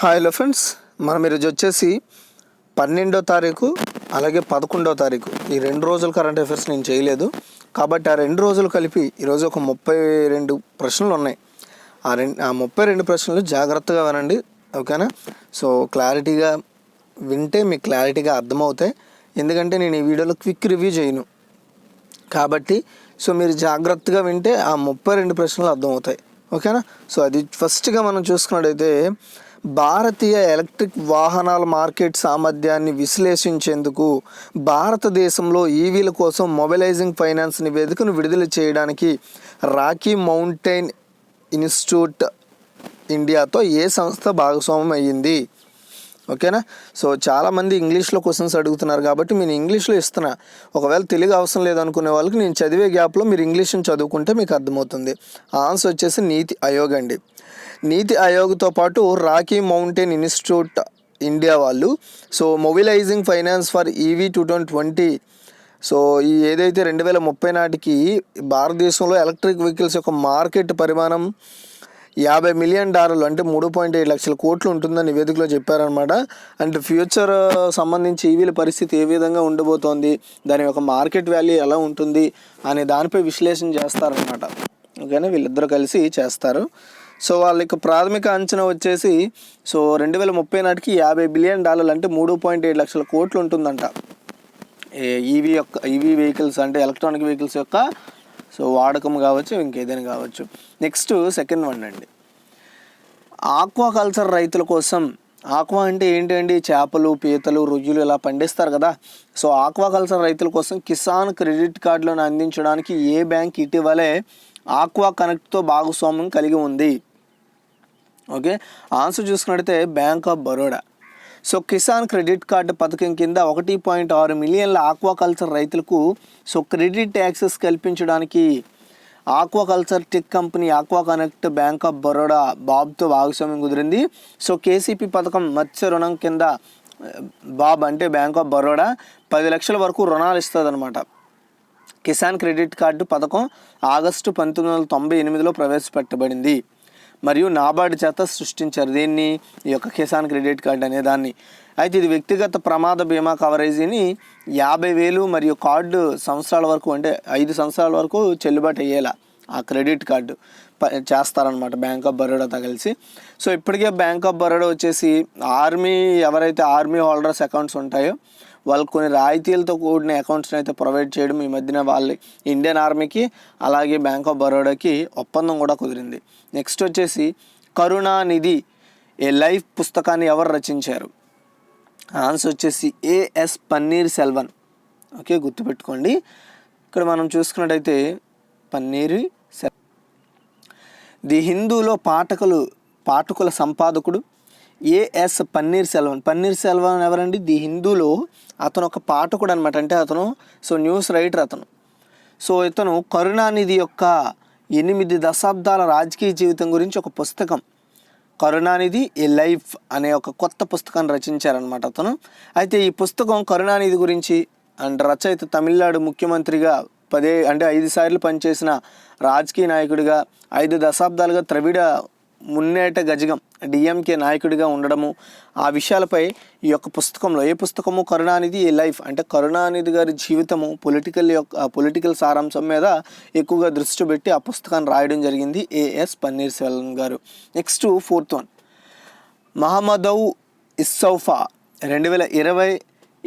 Hi hello friends, మనం ఈరోజు వచ్చేసి 12వ తారీఖు అలాగే 11వ తారీఖు ఈ 2 రోజుల కరెంట్ అఫైర్స్ నేను చేయలేదు కాబట్టి ఆ 2 రోజులు కలిపి ఈరోజు ఒక 32 ప్రశ్నలు ఉన్నాయి. ఆ 32 ప్రశ్నలు జాగ్రత్తగా వినండి, ఓకేనా? సో క్లారిటీగా వింటే మీకు క్లారిటీగా అర్థమవుతాయి. ఎందుకంటే నేను ఈ వీడియోలో క్విక్ రివ్యూ చేయను కాబట్టి సో మీరు జాగ్రత్తగా వింటే ఆ 32 ప్రశ్నలు అర్థమవుతాయి, ఓకేనా? సో అది ఫస్ట్గా మనం చూసుకున్నట్టయితే భారతీయ ఎలక్ట్రిక్ వాహనాల మార్కెట్ సామర్థ్యాన్ని విశ్లేషించేందుకు భారతదేశంలో ఈవీల కోసం మొబిలైజింగ్ ఫైనాన్స్ నివేదికను విడుదల చేయడానికి రాకీ మౌంటైన్ ఇన్స్టిట్యూట్ ఇండియాతో ఏ సంస్థ భాగస్వామ్యం అయ్యింది? ఓకేనా? సో చాలామంది ఇంగ్లీష్లో క్వశ్చన్స్ అడుగుతున్నారు కాబట్టి నేను ఇంగ్లీష్లో ఇస్తున్నా. ఒకవేళ తెలుగు అవసరం లేదనుకునే వాళ్ళకి నేను చదివే గ్యాప్లో మీరు ఇంగ్లీష్ని చదువుకుంటే మీకు అర్థమవుతుంది. ఆన్సర్ వచ్చేసి నీతి ఆయోగ్ అండి. నీతి ఆయోగ్తో పాటు రాకీ మౌంటైన్ ఇన్స్టిట్యూట్ ఇండియా వాళ్ళు so mobilising finance for EV 2020 so ఈ ఏదైతే 2030 నాటికి భారతదేశంలో ఎలక్ట్రిక్ వెహికల్స్ యొక్క మార్కెట్ పరిమాణం $50 మిలియన్ అంటే 3.7 లక్షల కోట్లు ఉంటుందని నివేదికలో చెప్పారనమాట. అంటే ఫ్యూచర్ సంబంధించి ఈవీల పరిస్థితి ఏ విధంగా ఉండబోతోంది, దాని యొక్క మార్కెట్ వాల్యూ ఎలా ఉంటుంది అనే దానిపై విశ్లేషణ చేస్తారనమాట. ఓకేనా? వీళ్ళిద్దరూ కలిసి చేస్తారు. సో వాళ్ళకి ప్రాథమిక అంచనా వచ్చేసి సో 2030 నాటికి $50 బిలియన్ అంటే 3.7 లక్షల కోట్లు ఉంటుందంట ఈవీ వెహికల్స్ అంటే ఎలక్ట్రానిక్ వెహికల్స్ యొక్క సో వాడకం కావచ్చు, ఇంకేదైనా కావచ్చు. నెక్స్ట్ సెకండ్ వన్ అండి, ఆక్వాకల్చర్ రైతుల కోసం. ఆక్వా అంటే ఏంటండి? చేపలు, పీతలు, రొయ్యలు ఇలా పండిస్తారు కదా. సో ఆక్వాకల్చర్ రైతుల కోసం కిసాన్ క్రెడిట్ కార్డులను అందించడానికి ఏ బ్యాంక్ ఇటీవలే ఆక్వా కనెక్ట్తో భాగస్వామ్యం కలిగి ఉంది? ఓకే, ఆన్సర్ చూసుకున్నట్టయితే bank of Baroda. So Kisan credit card పథకం కింద 1.6 మిలియన్ల ఆక్వాకల్చర్ రైతులకు సో క్రెడిట్ యాక్సెస్ కల్పించడానికి aquaculture tech company aqua connect bank of Baroda బాబ్తో భాగస్వామ్యం కుదిరింది. సో కేసీపీ పథకం మత్స్య రుణం కింద బాబ్ అంటే బ్యాంక్ ఆఫ్ బరోడా 10 లక్షల వరకు రుణాలు ఇస్తుంది అనమాట. కిసాన్ క్రెడిట్ కార్డు పథకం ఆగస్టు 1998లో ప్రవేశపెట్టబడింది మరియు నాబార్డు చేత సృష్టించారు దీన్ని, ఈ యొక్క కిసాన్ క్రెడిట్ కార్డు అనే దాన్ని. అయితే ఇది వ్యక్తిగత ప్రమాద బీమా కవరేజీని 50,000 మరియు కార్డు సంవత్సరాల వరకు అంటే 5 సంవత్సరాల వరకు చెల్లుబాటు అయ్యేలా ఆ క్రెడిట్ కార్డు చేస్తారనమాట బ్యాంక్ ఆఫ్ బరోడాతో కలిసి. సో ఇప్పటికే బ్యాంక్ ఆఫ్ బరోడా వచ్చేసి ఎవరైతే ఆర్మీ హోల్డర్స్ అకౌంట్స్ ఉంటాయో వాళ్ళకు కొన్ని రాయితీలతో కూడిన అకౌంట్స్ని అయితే ప్రొవైడ్ చేయడం ఈ మధ్యన వాళ్ళ ఇండియన్ ఆర్మీకి అలాగే బ్యాంక్ ఆఫ్ బరోడాకి ఒప్పందం కూడా కుదిరింది. నెక్స్ట్ వచ్చేసి కరుణానిధి ఏ లైఫ్ పుస్తకాన్ని ఎవరు రచించారు? ఆన్సర్ వచ్చేసి ఏఎస్ పన్నీర్ సెల్వన్. ఓకే, గుర్తుపెట్టుకోండి. ఇక్కడ మనం చూసుకున్నట్టయితే పన్నీర్ సెల్వన్. ది హిందూలో పాఠకుల సంపాదకుడు ఏఎస్ పన్నీర్ సెల్వన్ ఎవరండి? ది హిందూలో అతను ఒక పాఠకుడు అనమాట. అంటే అతను సో న్యూస్ రైటర్ అతను. సో ఇతను కరుణానిధి యొక్క 8 దశాబ్దాల రాజకీయ జీవితం గురించి ఒక పుస్తకం కరుణానిధి ఏ లైఫ్ అనే ఒక కొత్త పుస్తకాన్ని రచించారనమాట అతను. అయితే ఈ పుస్తకం కరుణానిధి గురించి అండ్ రచయిత తమిళనాడు ముఖ్యమంత్రిగా 5 సార్లు పనిచేసిన రాజకీయ నాయకుడిగా 5 దశాబ్దాలుగా ద్రవిడ మున్నేట గజగం డిఎంకే నాయకుడిగా ఉండడము, ఆ విషయాలపై ఈ యొక్క పుస్తకంలో ఏ పుస్తకము కరుణానిధి ఏ లైఫ్ అంటే కరుణానిధి గారి జీవితము పొలిటికల్ సారాంశం మీద ఎక్కువగా దృష్టి పెట్టి ఆ పుస్తకాన్ని రాయడం జరిగింది ఏఎస్ పన్నీర్ సెల్వన్ గారు. Next fourth one, Mahamadou Issoufou 2020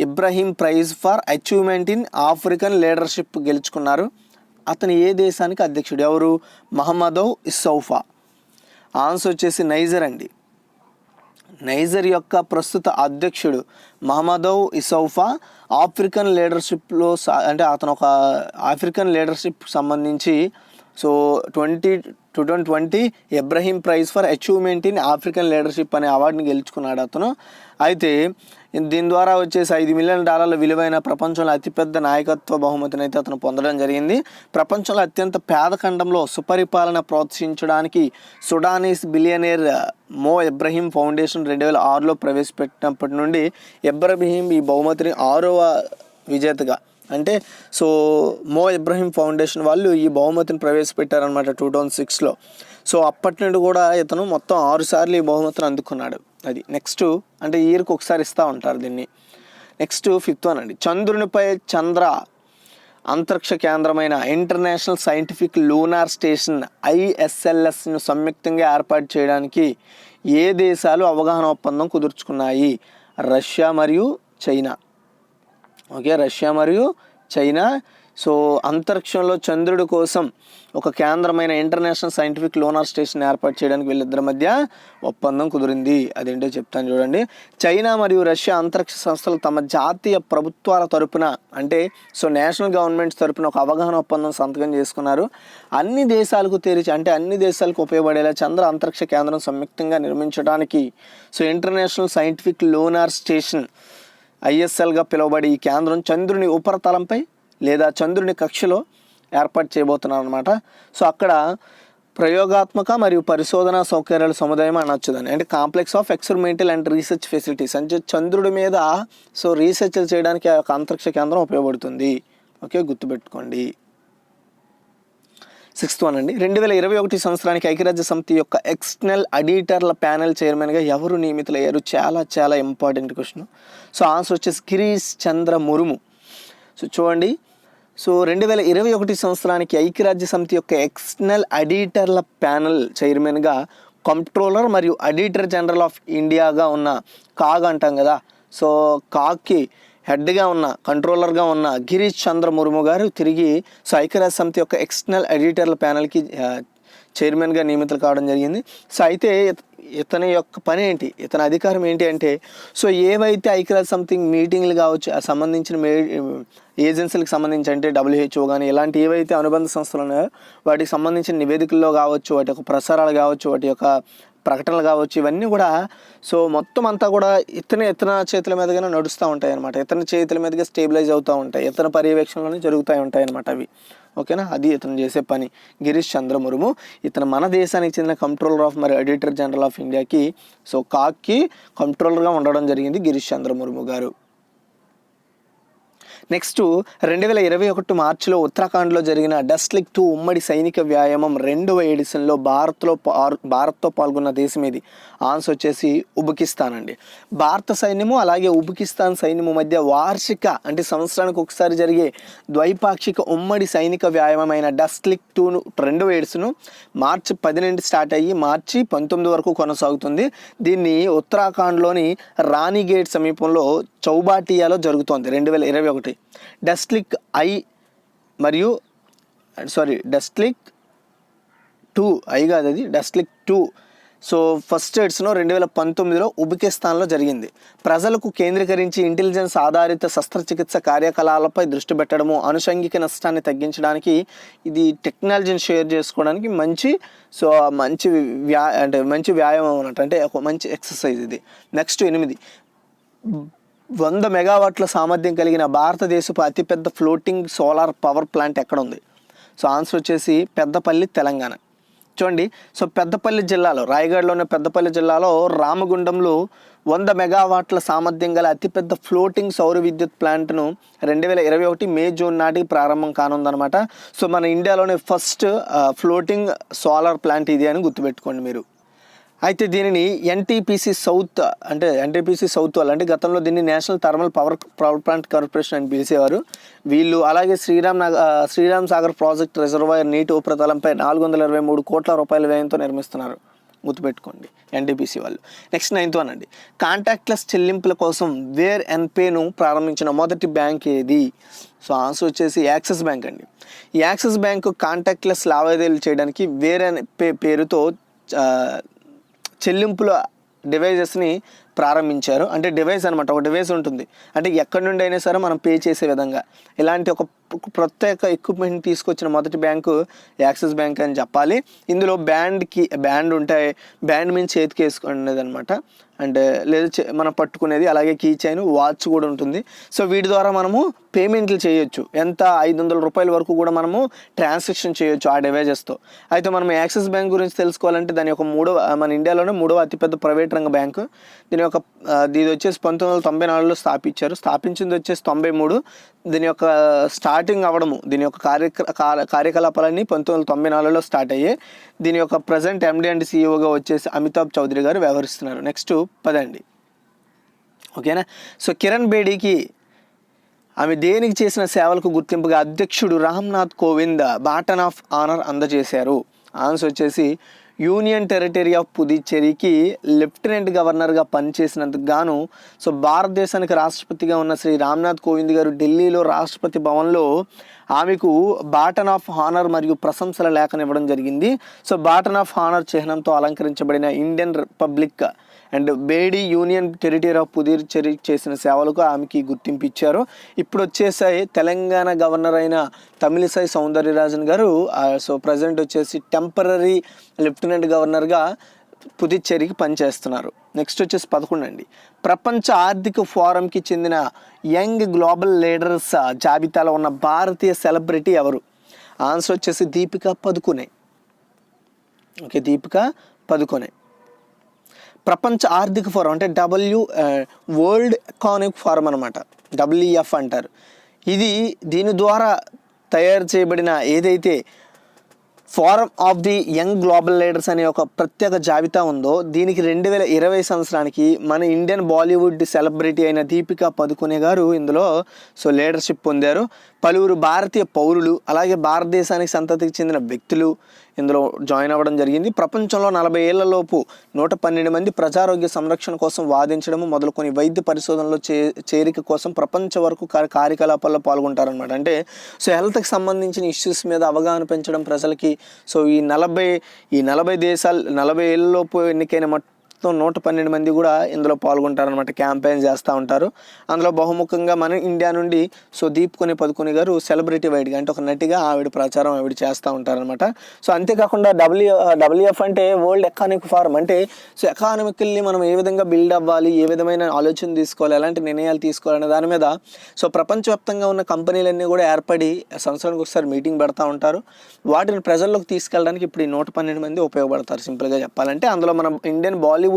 Ibrahim prize for achievement in African leadership గెలుచుకున్నారు. అతను ఏ దేశానికి అధ్యక్షుడు? ఎవరు? Mahamadou Issoufou. ఆన్సర్ వచ్చేసి నైజర్ అండి. నైజర్ యొక్క ప్రస్తుత అధ్యక్షుడు మహమ్మదౌ ఇసౌఫా ఆఫ్రికన్ లీడర్షిప్లో అంటే అతను ఒక ఆఫ్రికన్ లీడర్షిప్ సంబంధించి so 2020 Ibrahim prize for achievement in African leadership అనే అవార్డుని గెలుచుకున్నాడు అతను. అయితే దీని ద్వారా వచ్చేసి $5 మిలియన్ విలువైన ప్రపంచంలో అతిపెద్ద నాయకత్వ బహుమతిని అయితే అతను పొందడం జరిగింది. ప్రపంచంలో అత్యంత పేద ఖండంలో సుపరిపాలన ప్రోత్సహించడానికి సుడానీస్ బిలియనేర్ మో ఇబ్రహీం ఫౌండేషన్ 2006లో ప్రవేశపెట్టినప్పటి నుండి ఇబ్రహీం ఈ బహుమతిని 6వ విజేతగా అంటే సో మో ఇబ్రహీం ఫౌండేషన్ వాళ్ళు ఈ బహుమతిని ప్రవేశపెట్టారనమాట 2006లో. సో అప్పటి నుండి కూడా ఇతను మొత్తం 6 సార్లు ఈ బహుమతిని అందుకున్నాడు. అది నెక్స్ట్ అంటే ఇయర్కి ఒకసారి ఇస్తూ ఉంటారు దీన్ని. నెక్స్ట్ 5th వన్ అండి, చంద్రునిపై చంద్ర అంతరిక్ష కేంద్రమైన ఇంటర్నేషనల్ సైంటిఫిక్ లూనార్ స్టేషన్ ISLSను సంయుక్తంగా ఏర్పాటు చేయడానికి ఏ దేశాలు అవగాహన ఒప్పందం కుదుర్చుకున్నాయి? రష్యా మరియు చైనా. ఓకే, రష్యా మరియు చైనా. సో అంతరిక్షంలో చంద్రుడి కోసం ఒక కేంద్రమైన ఇంటర్నేషనల్ సైంటిఫిక్ లూనార్ స్టేషన్ ఏర్పాటు చేయడానికి వీళ్ళిద్దరి మధ్య ఒప్పందం కుదిరింది. అదేంటో చెప్తాను చూడండి. చైనా మరియు రష్యా అంతరిక్ష సంస్థలు తమ జాతీయ ప్రభుత్వాల తరపున అంటే సో నేషనల్ గవర్నమెంట్స్ తరపున ఒక అవగాహన ఒప్పందం సంతకం చేసుకున్నారు. అన్ని దేశాలకు తెరిచి అంటే అన్ని దేశాలకు ఉపయోగపడేలా చంద్ర అంతరిక్ష కేంద్రం సంయుక్తంగా నిర్మించడానికి so international scientific lunar station ISLగా పిలువబడి ఈ కేంద్రం చంద్రుని ఉపరితలంపై లేదా చంద్రుని కక్షలో ఏర్పాటు చేయబోతున్నారు అనమాట. సో అక్కడ ప్రయోగాత్మక మరియు పరిశోధన సౌకర్యాల సముదాయం అనొచ్చు దాన్ని. అంటే complex of experimental and research facilities అంటే చంద్రుడి మీద సో రీసెర్చ్లు చేయడానికి ఆ యొక్క అంతరిక్ష కేంద్రం ఉపయోగపడుతుంది. ఓకే, గుర్తుపెట్టుకోండి. 6th వన్ అండి, 2021 సంవత్సరానికి ఐక్యరాజ్య సమితి యొక్క ఎక్స్టర్నల్ ఆడిటర్ల ప్యానెల్ చైర్మన్గా ఎవరు నియమితులయ్యారు? చాలా చాలా ఇంపార్టెంట్ క్వశ్చన్. సో ఆన్సర్ వచ్చేసి గిరీష్ చంద్ర ముర్ము. సో చూడండి, సో 2021 సంవత్సరానికి ఐక్యరాజ్య సమితి యొక్క ఎక్స్టర్నల్ ఆడిటర్ల ప్యానెల్ చైర్మన్గా కంట్రోలర్ మరియు ఆడిటర్ జనరల్ ఆఫ్ ఇండియాగా ఉన్న కాగ్ అంటాం కదా, సో కాగ్కి హెడ్గా ఉన్న కంట్రోలర్గా ఉన్న గిరీష్ చంద్ర ముర్ము గారు తిరిగి సో ఐక్యరాజ్య సమితి యొక్క ఎక్స్టర్నల్ ఆడిటర్ల ప్యానెల్కి చైర్మన్గా నియమితులు కావడం జరిగింది. సో అయితే ఇతని యొక్క పని ఏంటి, ఇతని అధికారం ఏంటి అంటే సో ఏవైతే ఐక్యరాజ్య సమితి మీటింగ్లు కావచ్చు సంబంధించిన ఏజెన్సీలకు సంబంధించి అంటే WHO కానీ ఇలాంటి ఏవైతే అనుబంధ సంస్థలు ఉన్నాయో వాటికి సంబంధించిన నివేదికల్లో కావచ్చు, వాటి యొక్క ప్రసారాలు కావచ్చు, వాటి యొక్క ప్రకటనలు కావచ్చు, ఇవన్నీ కూడా సో మొత్తం అంతా కూడా ఇతని చేతుల మీదుగానే నడుస్తూ ఉంటాయి అనమాట. ఇతని చేతుల మీదుగా స్టేబిలైజ్ అవుతూ ఉంటాయి, ఇతని పర్యవేక్షణలోనే జరుగుతూ ఉంటాయి అనమాట అవి. ఓకేనా, అది ఇతను చేసే పని. గిరీష్ చంద్ర ముర్ము ఇతను మన దేశానికి చెందిన కంట్రోలర్ ఆఫ్ మరి ఆడిటర్ జనరల్ ఆఫ్ ఇండియాకి సో కాగ్కి కంట్రోలర్గా ఉండడం జరిగింది గిరీష్ చంద్ర ముర్ము గారు. నెక్స్ట్ 2021 మార్చిలో ఉత్తరాఖండ్లో జరిగిన డస్లిక్ 2 ఉమ్మడి సైనిక వ్యాయామం 2వ ఎడిషన్లో భారత్తో పాల్గొన్న దేశం ఇది? ఆన్సర్ వచ్చేసి ఉజ్బెకిస్తాన్ అండి. భారత సైన్యము అలాగే ఉజ్బెకిస్తాన్ సైన్యము మధ్య వార్షిక అంటే సంవత్సరానికి ఒకసారి జరిగే ద్వైపాక్షిక ఉమ్మడి సైనిక వ్యాయామమైన డస్లిక్ 2 2వ ఎడిషన్ మార్చి 10 నుండి స్టార్ట్ అయ్యి మార్చి 19 వరకు కొనసాగుతుంది. దీన్ని ఉత్తరాఖండ్లోని రాణిగేట్ సమీపంలో చౌబాటియాలో జరుగుతోంది 2021. డస్లిక్ డస్లిక్ 2 కాదు, అది డస్లిక్ 2. సో ఫస్ట్ ఎడిషన్ 2019లో ఉజ్బెకిస్తాన్లో జరిగింది. ప్రజలకు కేంద్రీకరించి ఇంటెలిజెన్స్ ఆధారిత శస్త్రచికిత్స కార్యకలాపాలపై దృష్టి పెట్టడము, అనుషంగిక నష్టాన్ని తగ్గించడానికి, ఇది టెక్నాలజీని షేర్ చేసుకోవడానికి మంచి వ్యాయామం అన్నట్టు, అంటే ఒక మంచి ఎక్సర్సైజ్ ఇది. నెక్స్ట్ 8, 100 మెగావాట్ల సామర్థ్యం కలిగిన భారతదేశపు అతిపెద్ద ఫ్లోటింగ్ సోలార్ పవర్ ప్లాంట్ ఎక్కడ ఉంది? సో ఆన్సర్ వచ్చేసి పెద్దపల్లి, తెలంగాణ. చూడండి, సో పెద్దపల్లి జిల్లాలో రాయగఢ్లోని పెద్దపల్లి జిల్లాలో రామగుండంలో 100 మెగావాట్ల సామర్థ్యం గల అతిపెద్ద ఫ్లోటింగ్ సౌర విద్యుత్ ప్లాంట్ను 2021 మే జూన్ నాటికి ప్రారంభం కానుందనమాట. సో మన ఇండియాలోనే ఫస్ట్ ఫ్లోటింగ్ సోలార్ ప్లాంట్ ఇది అని గుర్తుపెట్టుకోండి మీరు. అయితే దీనిని NTPC సౌత్ వాళ్ళు అంటే గతంలో దీన్ని national thermal power plant corporation అని పిలిచేవారు. వీళ్ళు అలాగే శ్రీరామ్ సాగర్ ప్రాజెక్ట్ రిజర్వాయర్ నీటి ఉపరితలంపై 423 కోట్ల రూపాయల వ్యయంతో నిర్మిస్తున్నారు, గుర్తుపెట్టుకోండి NTPC వాళ్ళు. నెక్స్ట్ 9th వన్ అండి, కాంటాక్ట్లెస్ చెల్లింపుల కోసం వేర్ అండ్ పేను ప్రారంభించిన మొదటి బ్యాంక్ ఏది? సో ఆన్సర్ వచ్చేసి యాక్సిస్ బ్యాంక్ అండి. ఈ యాక్సిస్ బ్యాంకు కాంటాక్ట్లెస్ లావాదేవీలు చేయడానికి వేర్ అండ్ పే పేరుతో చెల్లింపుల డివైజెస్ని ప్రారంభించారు. అంటే డివైస్ అనమాట, ఒక డివైస్ ఉంటుంది, అంటే ఎక్కడి నుండి అయినా సరే మనం పే చేసే విధంగా ఇలాంటి ఒక ప్రత్యేక ఎక్విప్మెంట్ తీసుకొచ్చిన మొదటి బ్యాంకు యాక్సిస్ బ్యాంక్ అని చెప్పాలి. ఇందులో బ్యాండ్ ఉంటాయి, బ్యాండ్ మీద చేతికి వేసుకునేది అనమాట, అంటే లేదా మనం పట్టుకునేది, అలాగే కీ చైన్, వాచ్ కూడా ఉంటుంది. సో వీటి ద్వారా మనము పేమెంట్లు చేయొచ్చు, ఎంత 500 రూపాయల వరకు కూడా మనము ట్రాన్సాక్షన్ చేయొచ్చు ఆ డివైజెస్తో. అయితే మనం యాక్సిస్ బ్యాంక్ గురించి తెలుసుకోవాలంటే దాని యొక్క మన ఇండియాలోనే 3వ అతిపెద్ద ప్రైవేట్ రంగ బ్యాంకు. ఇది వచ్చేసి 1994లో స్థాపించింది వచ్చేసి 93. దీని యొక్క స్టార్టింగ్ అవ్వడము, దీని యొక్క కార్యకలాపాలన్నీ 1994లో స్టార్ట్ అయ్యాయి. దీని యొక్క ప్రజెంట్ ఎండి అండ్ సిఇఓగా వచ్చేసి అమితాబ్ చౌదరి గారు వ్యవహరిస్తున్నారు. నెక్స్ట్ పదండి, ఓకేనా. సో కిరణ్ బేడీకి ఆమె దేనికి చేసిన సేవలకు గుర్తింపుగా అధ్యక్షుడు రామ్నాథ్ కోవింద్ బాటన్ ఆఫ్ ఆనర్ అందజేశారు. ఆన్సర్ వచ్చేసి యూనియన్ టెరిటరీ ఆఫ్ పుదుచ్చేరికి లెఫ్టినెంట్ గవర్నర్గా పనిచేసినందుకు గాను సో భారతదేశానికి రాష్ట్రపతిగా ఉన్న శ్రీ రామ్నాథ్ కోవింద్ గారు ఢిల్లీలో రాష్ట్రపతి భవన్లో ఆమెకు బాటన్ ఆఫ్ హానర్ మరియు ప్రశంసల లేఖను ఇవ్వడం జరిగింది. సో బాటన్ ఆఫ్ హానర్ చిహ్నంతో అలంకరించబడిన Indian republic and Bedi union territory of Puducherry చేసిన సేవలకు ఆమెకి గుర్తింపు ఇచ్చారు. ఇప్పుడు వచ్చేసి తెలంగాణ గవర్నర్ అయిన తమిళిసై సౌందర్యరాజన్ గారు సో ప్రజెంట్ వచ్చేసి టెంపరరీ లెఫ్టినెంట్ గవర్నర్గా పుదుచ్చేరికి పనిచేస్తున్నారు. నెక్స్ట్ వచ్చేసి 11 అండి, ప్రపంచ ఆర్థిక ఫోరంకి చెందిన యంగ్ గ్లోబల్ లీడర్స్ జాబితాలో ఉన్న భారతీయ సెలబ్రిటీ ఎవరు? ఆన్సర్ వచ్చేసి దీపికా పదుకునే. ఓకే, దీపికా పదుకునే. ప్రపంచ ఆర్థిక ఫోరం అంటే వరల్డ్ ఎకనామిక్ ఫోరం అనమాట, WEF అంటారు. దీని ద్వారా తయారు చేయబడిన ఏదైతే forum of the young global leaders అనే ఒక ప్రత్యేక జాబితా ఉందో దీనికి 2020 సంవత్సరానికి మన ఇండియన్ బాలీవుడ్ సెలబ్రిటీ అయిన దీపికా పదుకునే గారు ఇందులో సో లీడర్షిప్ పొందారు. పలువురు భారతీయ పౌరులు అలాగే భారతదేశానికి సంతతికి చెందిన వ్యక్తులు ఇందులో జాయిన్ అవ్వడం జరిగింది. ప్రపంచంలో 40 ఏళ్లలోపు 112 మంది ప్రజారోగ్య సంరక్షణ కోసం వాదించడము మొదలుకొని వైద్య పరిశోధనలో చేరిక కోసం ప్రపంచ వరకు కార్యకలాపాల్లో పాల్గొంటారనమాట. అంటే సో హెల్త్కి సంబంధించిన ఇష్యూస్ మీద అవగాహన పెంచడం ప్రజలకి. సో ఈ 40 దేశాలు 40 ఏళ్ళలోపు ఎన్నికైన మొత్తం 112 మంది కూడా ఇందులో పాల్గొంటారనమాట, క్యాంపెయిన్ చేస్తూ ఉంటారు. అందులో బహుముఖంగా మన ఇండియా నుండి సో దీపికా పదుకునే గారు సెలబ్రిటీ వైడ్గా అంటే ఒక నటిగా ప్రచారం చేస్తూ ఉంటారనమాట. సో అంతేకాకుండా WEF అంటే వరల్డ్ ఎకనామిక్ ఫోరం అంటే సో ఎకానమికల్లీ మనం ఏ విధంగా బిల్డ్ అవ్వాలి, ఏ విధమైన ఆలోచన తీసుకోవాలి, ఎలాంటి నిర్ణయాలు తీసుకోవాలనే దాని మీద సో ప్రపంచవ్యాప్తంగా ఉన్న కంపెనీలన్నీ కూడా ఏర్పడి సంవత్సరానికి ఒకసారి మీటింగ్ పెడతా ఉంటారు. వాటిని ప్రజల్లోకి తీసుకెళ్ళడానికి ఇప్పుడు ఈ 112 మంది ఉపయోగపడతారు. సింపుల్గా చెప్పాలంటే అందులో మన ఇండియన్ బాలీవుడ్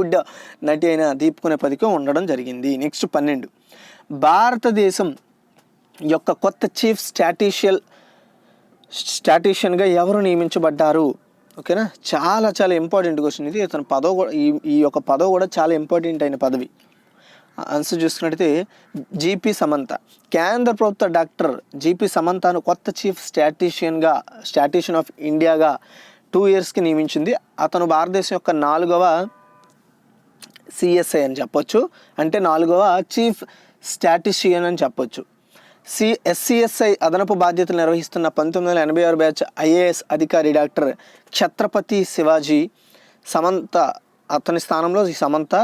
నటి అయిన దీపికా పదుకునే ఉండడం జరిగింది. నెక్స్ట్ 12, భారతదేశం యొక్క కొత్త చీఫ్ స్టాటిషియన్గా ఎవరు నియమించబడ్డారు? ఓకేనా, చాలా చాలా ఇంపార్టెంట్ క్వశ్చన్ ఇది. అతని పదవి కూడా ఈ యొక్క పదవి కూడా చాలా ఇంపార్టెంట్ అయిన పదవి. ఆన్సర్ చూసుకున్నట్టయితే జీపీ సమంత. కేంద్ర ప్రభుత్వ డాక్టర్ జీపీ సమంతను కొత్త చీఫ్ స్టాటిషియన్ ఆఫ్ ఇండియాగా 2 yearsకి నియమించింది. అతను భారతదేశం యొక్క 4వ CSI అని చెప్పొచ్చు, అంటే 4వ చీఫ్ స్టాటిషియన్ అని చెప్పొచ్చు. SCSI అదనపు బాధ్యతలు నిర్వహిస్తున్న 1986 బ్యాచ్ IAS అధికారి డాక్టర్ ఛత్రపతి శివాజీ సమంత అతని స్థానంలో ఈ సమంత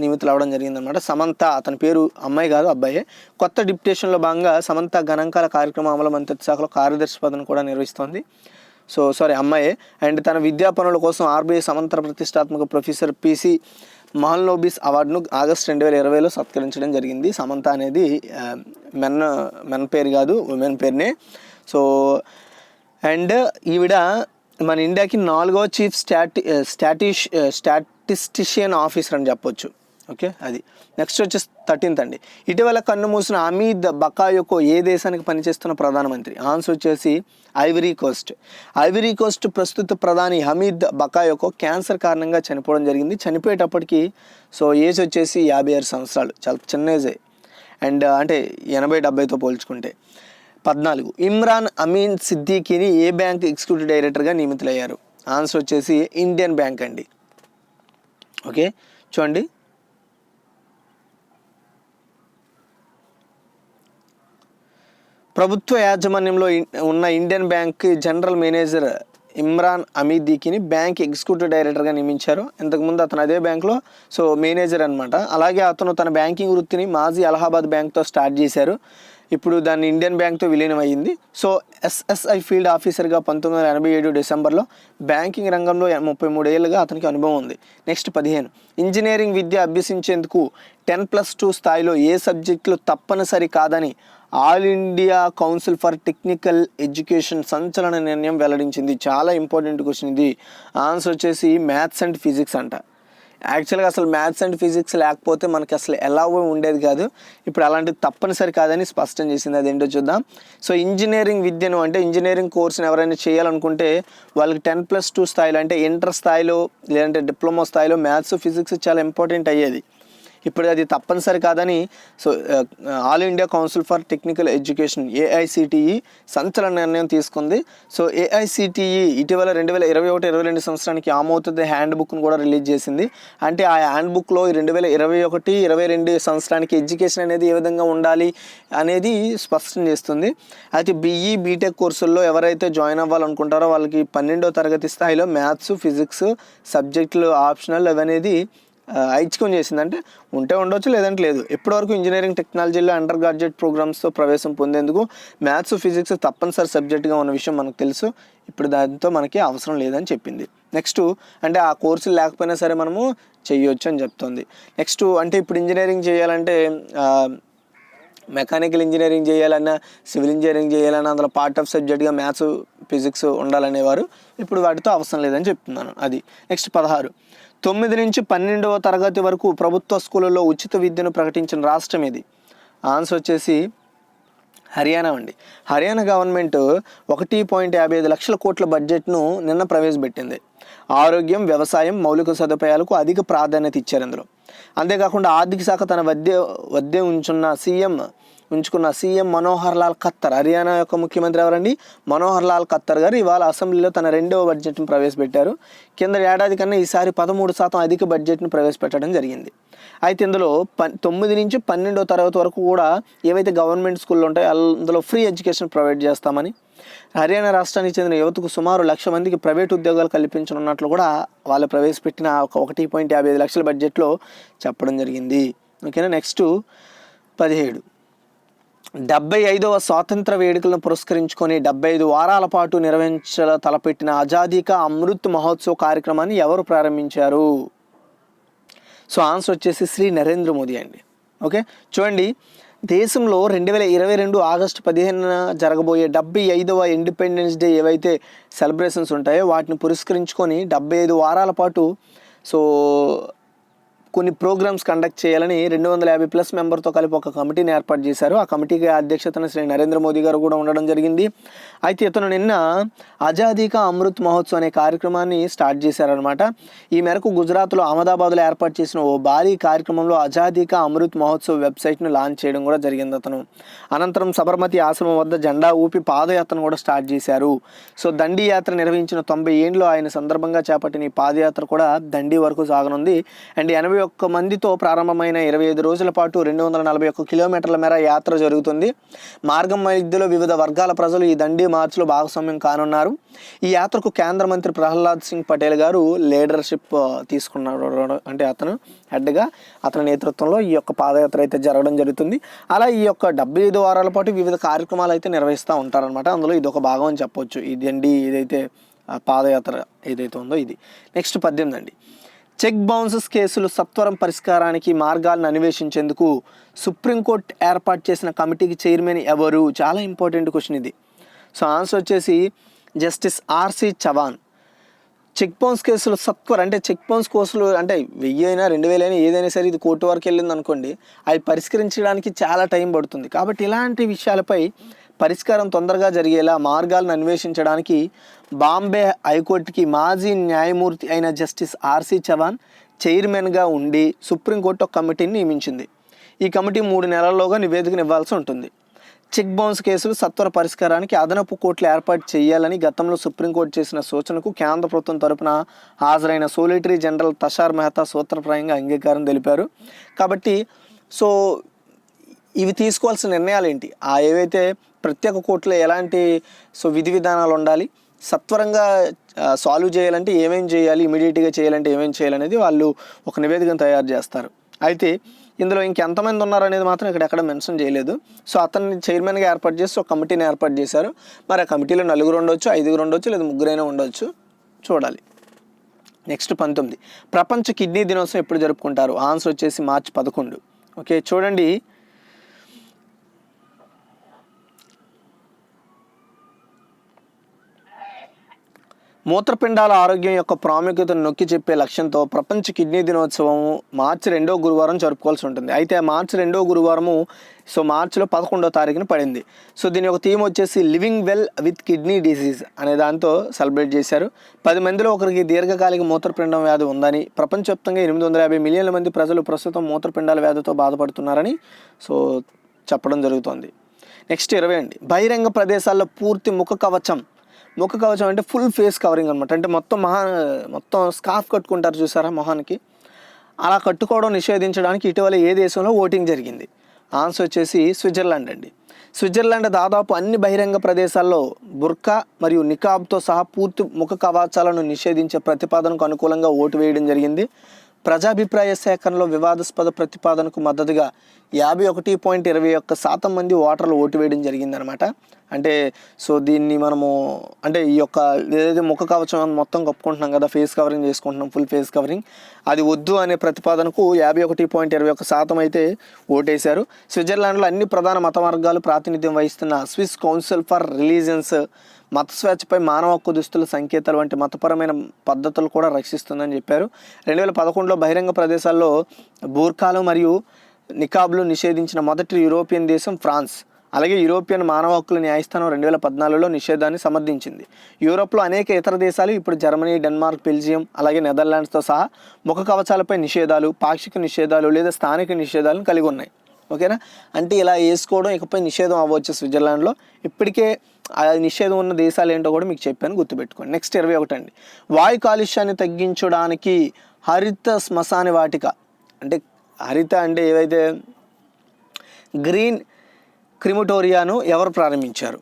నియమితులు అవ్వడం జరిగిందనమాట. సమంత అతని పేరు అమ్మాయి కాదు, అబ్బాయే. కొత్త డిప్యుటేషన్లో భాగంగా సమంత గణాంకాల కార్యక్రమ అమలు మంత్రిత్వ శాఖలో కార్యదర్శి పదవిని కూడా నిర్వహిస్తోంది. అమ్మాయే. అండ్ తన విద్యా పనుల కోసం RBI సమంత ప్రతిష్టాత్మక ప్రొఫెసర్ PC మహల్నోబిస్ అవార్డును ఆగస్టు 2020లో సత్కరించడం జరిగింది. సమంత అనేది మెన్ పేరు కాదు, ఉమెన్ పేరునే. అండ్ ఈవిడ మన ఇండియాకి 4వ చీఫ్ స్టాటిస్టిషియన్ ఆఫీసర్ అని చెప్పొచ్చు. ఓకే, అది. నెక్స్ట్ వచ్చేసి 13th అండి, ఇటీవల కన్ను మూసిన హమీద్ బకాయోకో ఏ దేశానికి పనిచేస్తున్న ప్రధానమంత్రి? ఆన్సర్ వచ్చేసి ఐవరీ కోస్ట్ ప్రస్తుత ప్రధాని హమీద్ బకాయోకో క్యాన్సర్ కారణంగా చనిపోవడం జరిగింది. చనిపోయేటప్పటికి ఏజ్ వచ్చేసి 56 సంవత్సరాలు, చాలా చిన్న ఏజే. అండ్ అంటే 80-70తో పోల్చుకుంటే. 14, ఇమ్రాన్ అమీన్ సిద్దికీని ఏ బ్యాంక్ ఎగ్జిక్యూటివ్ డైరెక్టర్గా నియమితులయ్యారు? ఆన్సర్ వచ్చేసి ఇండియన్ బ్యాంక్ అండి. ఓకే, చూడండి. ప్రభుత్వ యాజమాన్యంలో ఉన్న Indian bank general manager Imran అమీదీకిని బ్యాంక్ ఎగ్జిక్యూటివ్ డైరెక్టర్గా నియమించారు. ఇంతకుముందు అతను అదే బ్యాంక్లో మేనేజర్ అనమాట. అలాగే అతను తన బ్యాంకింగ్ వృత్తిని మాజీ అలహాబాద్ బ్యాంక్తో స్టార్ట్ చేశారు. ఇప్పుడు దాన్ని ఇండియన్ బ్యాంక్తో విలీనం అయ్యింది. SSI ఫీల్డ్ ఆఫీసర్గా 1987 డిసెంబర్లో బ్యాంకింగ్ రంగంలో 33 ఏళ్ళుగా అతనికి అనుభవం ఉంది. నెక్స్ట్ 15, ఇంజనీరింగ్ విద్య అభ్యసించేందుకు 10+2 స్థాయిలో ఏ సబ్జెక్టులు తప్పనిసరి కాదని all India council for technical education సంచలన నిర్ణయం వెల్లడించింది. చాలా ఇంపార్టెంట్ క్వశ్చన్ ఇది. ఆన్సర్ వచ్చేసి మ్యాథ్స్ అండ్ ఫిజిక్స్ అంట. యాక్చువల్గా అసలు మ్యాథ్స్ అండ్ ఫిజిక్స్ లేకపోతే మనకి అసలు ఎలా ఉండేది కాదు. ఇప్పుడు అలాంటిది తప్పనిసరి కాదని స్పష్టం చేసింది. అదేంటో చూద్దాం. సో ఇంజనీరింగ్ విద్యను అంటే ఇంజనీరింగ్ కోర్సును ఎవరైనా చేయాలనుకుంటే వాళ్ళకి 10+2 స్థాయిలో అంటే ఇంటర్ స్థాయిలో లేదంటే డిప్లొమా స్థాయిలో మ్యాథ్స్ ఫిజిక్స్ చాలా ఇంపార్టెంట్ అయ్యేది. ఇప్పుడు అది తప్పనిసరి కాదని so all India council for technical education AICTE సంచలన నిర్ణయం తీసుకుంది. సో AICTE ఇటీవల 2021-22 సంవత్సరానికి ఆమోదిత హ్యాండ్ బుక్ను కూడా రిలీజ్ చేసింది. అంటే ఆ హ్యాండ్ బుక్లో 2021-22 సంవత్సరానికి ఎడ్యుకేషన్ అనేది ఏ విధంగా ఉండాలి అనేది స్పష్టం చేస్తుంది. అయితే BE బీటెక్ కోర్సుల్లో ఎవరైతే జాయిన్ అవ్వాలనుకుంటారో వాళ్ళకి 12వ తరగతి స్థాయిలో మ్యాథ్స్ ఫిజిక్స్ సబ్జెక్టులు ఆప్షనల్ అవనేది ఐచ్ఛికం చేసింది. అంటే ఉంటే ఉండొచ్చు లేదంటే లేదు. ఇప్పటివరకు ఇంజనీరింగ్ టెక్నాలజీలో అండర్ గ్రాడ్యుయేట్ ప్రోగ్రామ్స్తో ప్రవేశం పొందేందుకు మ్యాథ్స్ ఫిజిక్స్ తప్పనిసరి సబ్జెక్టుగా ఉన్న విషయం మనకు తెలుసు. ఇప్పుడు దాంతో మనకి అవసరం లేదని చెప్పింది. నెక్స్ట్ అంటే ఆ కోర్సులు లేకపోయినా సరే మనము చేయొచ్చు అని చెప్తుంది. నెక్స్ట్ అంటే ఇప్పుడు ఇంజనీరింగ్ చేయాలంటే మెకానికల్ ఇంజనీరింగ్ చేయాలన్నా సివిల్ ఇంజనీరింగ్ చేయాలన్నా అందులో పార్ట్ ఆఫ్ సబ్జెక్ట్గా మ్యాథ్స్ ఫిజిక్స్ ఉండాలనేవారు. ఇప్పుడు వాటితో అవసరం లేదని చెప్తున్నాను. అది నెక్స్ట్ 16 9 నుంచి 12వ తరగతి వరకు ప్రభుత్వ స్కూళ్ళలో ఉచిత విద్యను ప్రకటించిన రాష్ట్రం ఇది. ఆన్సర్ వచ్చేసి హర్యానా అండి. హర్యానా గవర్నమెంట్ 1.55 లక్షల కోట్ల బడ్జెట్ను నిన్న ప్రవేశపెట్టింది. ఆరోగ్యం, వ్యవసాయం, మౌలిక సదుపాయాలకు అధిక ప్రాధాన్యత ఇచ్చారు ఇందులో. అంతేకాకుండా ఆర్థిక శాఖ తన వద్దే ఉంచుకున్న సీఎం మనోహర్ లాల్ ఖట్టర్, హర్యానా యొక్క ముఖ్యమంత్రి ఎవరండి? మనోహర్ లాల్ ఖట్టర్ గారు ఇవాళ అసెంబ్లీలో తన 2వ బడ్జెట్ను ప్రవేశపెట్టారు. కింద ఏడాది కన్నా ఈసారి 13% అధిక బడ్జెట్ను ప్రవేశపెట్టడం జరిగింది. అయితే ఇందులో 9 నుంచి 12వ తరగతి వరకు కూడా ఏవైతే గవర్నమెంట్ స్కూళ్ళు ఉంటాయో అందులో ఫ్రీ ఎడ్యుకేషన్ ప్రొవైడ్ చేస్తామని, హర్యానా రాష్ట్రానికి చెందిన యువతకు సుమారు 1,00,000 మందికి ప్రైవేట్ ఉద్యోగాలు కల్పించనున్నట్లు కూడా వాళ్ళు ప్రవేశపెట్టిన 1.55 లక్షల బడ్జెట్లో చెప్పడం జరిగింది. ఓకేనా. నెక్స్ట్ 17 75వ స్వాతంత్ర వేడుకలను పురస్కరించుకొని 75 వారాల పాటు నిర్వహించాల తలపెట్టిన ఆజాదీ కా అమృత్ మహోత్సవ్ కార్యక్రమాన్ని ఎవరు ప్రారంభించారు? సో ఆన్సర్ వచ్చేసి శ్రీ నరేంద్ర మోదీ అండి. ఓకే చూడండి, దేశంలో 2022 ఆగస్టు 15న జరగబోయే 75వ ఇండిపెండెన్స్ డే ఏవైతే సెలబ్రేషన్స్ ఉంటాయో వాటిని పురస్కరించుకొని 75 వారాల పాటు సో కొన్ని ప్రోగ్రామ్స్ కండక్ట్ చేయాలని 250+ మెంబర్తో కలిపి ఒక కమిటీని ఏర్పాటు చేశారు. ఆ కమిటీకి అధ్యక్షతన శ్రీ నరేంద్ర మోదీ గారు కూడా ఉండడం జరిగింది. అయితే ఇతను నిన్న ఆజాదీ కా అమృత్ మహోత్సవ్ అనే కార్యక్రమాన్ని స్టార్ట్ చేశారనమాట. ఈ మేరకు గుజరాత్లో అహ్మదాబాద్లో ఏర్పాటు చేసిన ఓ భారీ కార్యక్రమంలో ఆజాదీ కా అమృత్ మహోత్సవ్ వెబ్సైట్ను లాంచ్ చేయడం కూడా జరిగింది అతను. అనంతరం సబర్మతి ఆశ్రమం వద్ద జెండా ఊపి పాదయాత్రను కూడా స్టార్ట్ చేశారు. సో దండి యాత్ర నిర్వహించిన 90 ఏళ్ళు ఆయన సందర్భంగా చేపట్టిన ఈ పాదయాత్ర కూడా దండి వరకు సాగనుంది. అండ్ 81 మందితో ప్రారంభమైన 25 రోజుల పాటు 241 కిలోమీటర్ల మేర యాత్ర జరుగుతుంది. మార్గం మధ్యలో వివిధ వర్గాల ప్రజలు ఈ దండి మార్చ్లో భాగస్వామ్యం కానున్నారు. ఈ యాత్రకు కేంద్ర మంత్రి ప్రహ్లాద్ సింగ్ పటేల్ గారు లీడర్షిప్ తీసుకున్నారు. అంటే అతను హెడ్గా అతని నేతృత్వంలో ఈ యొక్క పాదయాత్ర అయితే జరగడం జరుగుతుంది. అలా ఈ యొక్క 75 వారాల పాటు వివిధ కార్యక్రమాలు అయితే నిర్వహిస్తూ ఉంటారనమాట. అందులో ఇది ఒక భాగం అని చెప్పొచ్చు. ఈ దండి ఏదైతే పాదయాత్ర ఏదైతే ఉందో ఇది. నెక్స్ట్ 18 అండి. చెక్ బౌన్సెస్ కేసులు సత్వరం పరిష్కారానికి మార్గాలను అన్వేషించేందుకు సుప్రీంకోర్టు ఏర్పాటు చేసిన కమిటీకి చైర్మన్ ఎవరు? చాలా ఇంపార్టెంట్ క్వశ్చన్ ఇది. సో ఆన్సర్ వచ్చేసి justice RC Chavan. Cheque bounce కేసులు సత్వరం అంటే చెక్ బౌన్స్ కేసులు అంటే 1000 అయినా 2000 అయినా ఏదైనా సరే ఇది కోర్టు వరకు వెళ్ళింది అనుకోండి, అవి పరిష్కరించడానికి చాలా టైం పడుతుంది. కాబట్టి ఇలాంటి విషయాలపై పరిష్కారం తొందరగా జరిగేలా మార్గాలను అన్వేషించడానికి బాంబే హైకోర్టుకి మాజీ న్యాయమూర్తి అయిన జస్టిస్ RC చవాన్ చైర్మన్గా ఉండి సుప్రీంకోర్టు ఒక కమిటీని నియమించింది. ఈ కమిటీ 3 నెలల్లోగా నివేదికను ఇవ్వాల్సి ఉంటుంది. చెక్ బౌన్స్ కేసులు సత్వర పరిష్కారానికి అదనపు కోర్టులు ఏర్పాటు చేయాలని గతంలో సుప్రీంకోర్టు చేసిన సూచనకు కేంద్ర ప్రభుత్వం తరపున హాజరైన సోలిటరీ జనరల్ తుషార్ మెహతా సూత్రప్రాయంగా అంగీకారం తెలిపారు. కాబట్టి సో ఇవి తీసుకోవాల్సిన నిర్ణయాలు ఏంటి, ఏవైతే ప్రత్యేక కోర్టులో ఎలాంటి విధి విధానాలు ఉండాలి, సత్వరంగా సాల్వ్ చేయాలంటే ఏమేం చేయాలి, ఇమీడియట్గా చేయాలంటే ఏమేం చేయాలనేది వాళ్ళు ఒక నివేదికను తయారు చేస్తారు. అయితే ఇందులో ఇంకెంతమంది ఉన్నారనేది మాత్రం ఇక్కడ ఎక్కడ మెన్షన్ చేయలేదు. సో అతన్ని చైర్మన్గా ఏర్పాటు చేసి ఒక కమిటీని ఏర్పాటు చేశారు. మరి ఆ కమిటీలో 4 ఉండొచ్చు, 5 ఉండొచ్చు, లేదా 3 ఉండొచ్చు, చూడాలి. నెక్స్ట్ 19 ప్రపంచ కిడ్నీ దినోత్సవం ఎప్పుడు జరుపుకుంటారు? ఆన్సర్ వచ్చేసి మార్చి 11. ఓకే చూడండి, మూత్రపిండాల ఆరోగ్యం యొక్క ప్రాముఖ్యతను నొక్కి చెప్పే లక్ష్యంతో ప్రపంచ కిడ్నీ దినోత్సవం మార్చి 2వ గురువారం జరుపుకోవాల్సి ఉంటుంది. అయితే మార్చి 2వ గురువారము మార్చిలో 11వ తారీఖున పడింది. దీని ఒక థీమ్ వచ్చేసి living well with kidney disease అనే దాంతో సెలబ్రేట్ చేశారు. 10 మందిలో ఒకరికి దీర్ఘకాలిక మూత్రపిండం వ్యాధి ఉందని, ప్రపంచవ్యాప్తంగా 850 మిలియన్ల మంది ప్రజలు ప్రస్తుతం మూత్రపిండాల వ్యాధితో బాధపడుతున్నారని చెప్పడం జరుగుతోంది. నెక్స్ట్ 20 అండి, బహిరంగ ప్రదేశాల్లో పూర్తి ముఖ కవచం అంటే ఫుల్ ఫేస్ కవరింగ్ అనమాట. అంటే మొత్తం స్కార్ఫ్ కట్టుకుంటారు చూసారా మొహానికి, అలా కట్టుకోవడం నిషేధించడానికి ఇటీవల ఏ దేశంలో ఓటింగ్ జరిగింది? ఆన్సర్ వచ్చేసి స్విట్జర్లాండ్ అండి. స్విట్జర్లాండ్ దాదాపు అన్ని బహిరంగ ప్రదేశాల్లో బుర్కా మరియు నికాబ్తో సహా పూర్తి ముఖ కవచాలను నిషేధించే ప్రతిపాదనకు అనుకూలంగా ఓటు వేయడం జరిగింది. ప్రజాభిప్రాయ సేకరణలో వివాదాస్పద ప్రతిపాదనకు మద్దతుగా 51.21% మంది ఓటర్లు ఓటు వేయడం జరిగిందనమాట. అంటే దీన్ని మనము అంటే ఈ యొక్క ఏదైతే ముఖ కవచం మొత్తం కప్పుకుంటున్నాం కదా, ఫేస్ కవరింగ్ చేసుకుంటున్నాం, ఫుల్ ఫేస్ కవరింగ్, అది వద్దు అనే ప్రతిపాదనకు 51.21% అయితే ఓటేశారు. స్విట్జర్లాండ్లో అన్ని ప్రధాన మత వర్గాలు ప్రాతినిధ్యం వహిస్తున్న స్విస్ కౌన్సిల్ ఫర్ రిలీజియన్స్ మత స్వేచ్ఛపై మానవ హక్కు దుస్తుల సంకేతాలు వంటి మతపరమైన పద్ధతులు కూడా రక్షిస్తుందని చెప్పారు. 2011లో బహిరంగ ప్రదేశాల్లో బూర్ఖాలు మరియు నికాబ్లు నిషేధించిన మొదటి యూరోపియన్ దేశం ఫ్రాన్స్. అలాగే యూరోపియన్ మానవ హక్కుల న్యాయస్థానం 2014లో నిషేధాన్ని సమర్థించింది. యూరోప్లో అనేక ఇతర దేశాలు ఇప్పుడు జర్మనీ, డెన్మార్క్, బెల్జియం అలాగే నెదర్లాండ్స్తో సహా ముఖ కవచాలపై నిషేధాలు, పాక్షిక నిషేధాలు లేదా స్థానిక నిషేధాలను కలిగి ఉన్నాయి. ఓకేనా, అంటే ఇలా వేసుకోవడం ఇకపై నిషేధం అవ్వచ్చు స్విట్జర్లాండ్లో. ఇప్పటికే ఆ నిషేధం ఉన్న దేశాలు ఏంటో కూడా మీకు చెప్పాను, గుర్తుపెట్టుకోండి. నెక్స్ట్ 21 అండి, వాయు కాలుష్యాన్ని తగ్గించడానికి హరిత శ్మశాన వాటిక అంటే హరిత అంటే ఏవైతే గ్రీన్ క్రిమటోరియాను ఎవరు ప్రారంభించారు?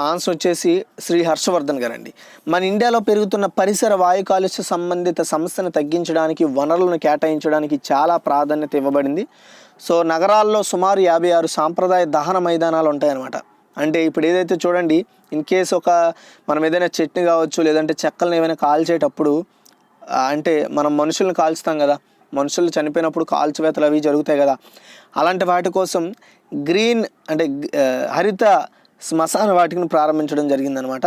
ఆన్సర్ వచ్చేసి శ్రీ హర్షవర్ధన్ గారండి. మన ఇండియాలో పెరుగుతున్న పరిసర వాయు కాలుష్య సంబంధిత సమస్యను తగ్గించడానికి వనరులను కేటాయించడానికి చాలా ప్రాధాన్యత ఇవ్వబడింది. నగరాల్లో సుమారు 56 సాంప్రదాయ దహన మైదానాలు ఉంటాయన్నమాట. అంటే ఇప్పుడు ఏదైతే చూడండి, ఇన్ కేసు మనం ఏదైనా చట్నీ కావచ్చు లేదంటే చెక్కలను ఏమైనా కాల్చేటప్పుడు అంటే మనం మనుషులను కాల్చుతాం కదా, మనుషులు చనిపోయినప్పుడు కాల్చివేతలు అవి జరుగుతాయి కదా, అలాంటి వాటి కోసం గ్రీన్ అంటే హరిత శ్మశాన వాటికను ప్రారంభించడం జరిగిందనమాట.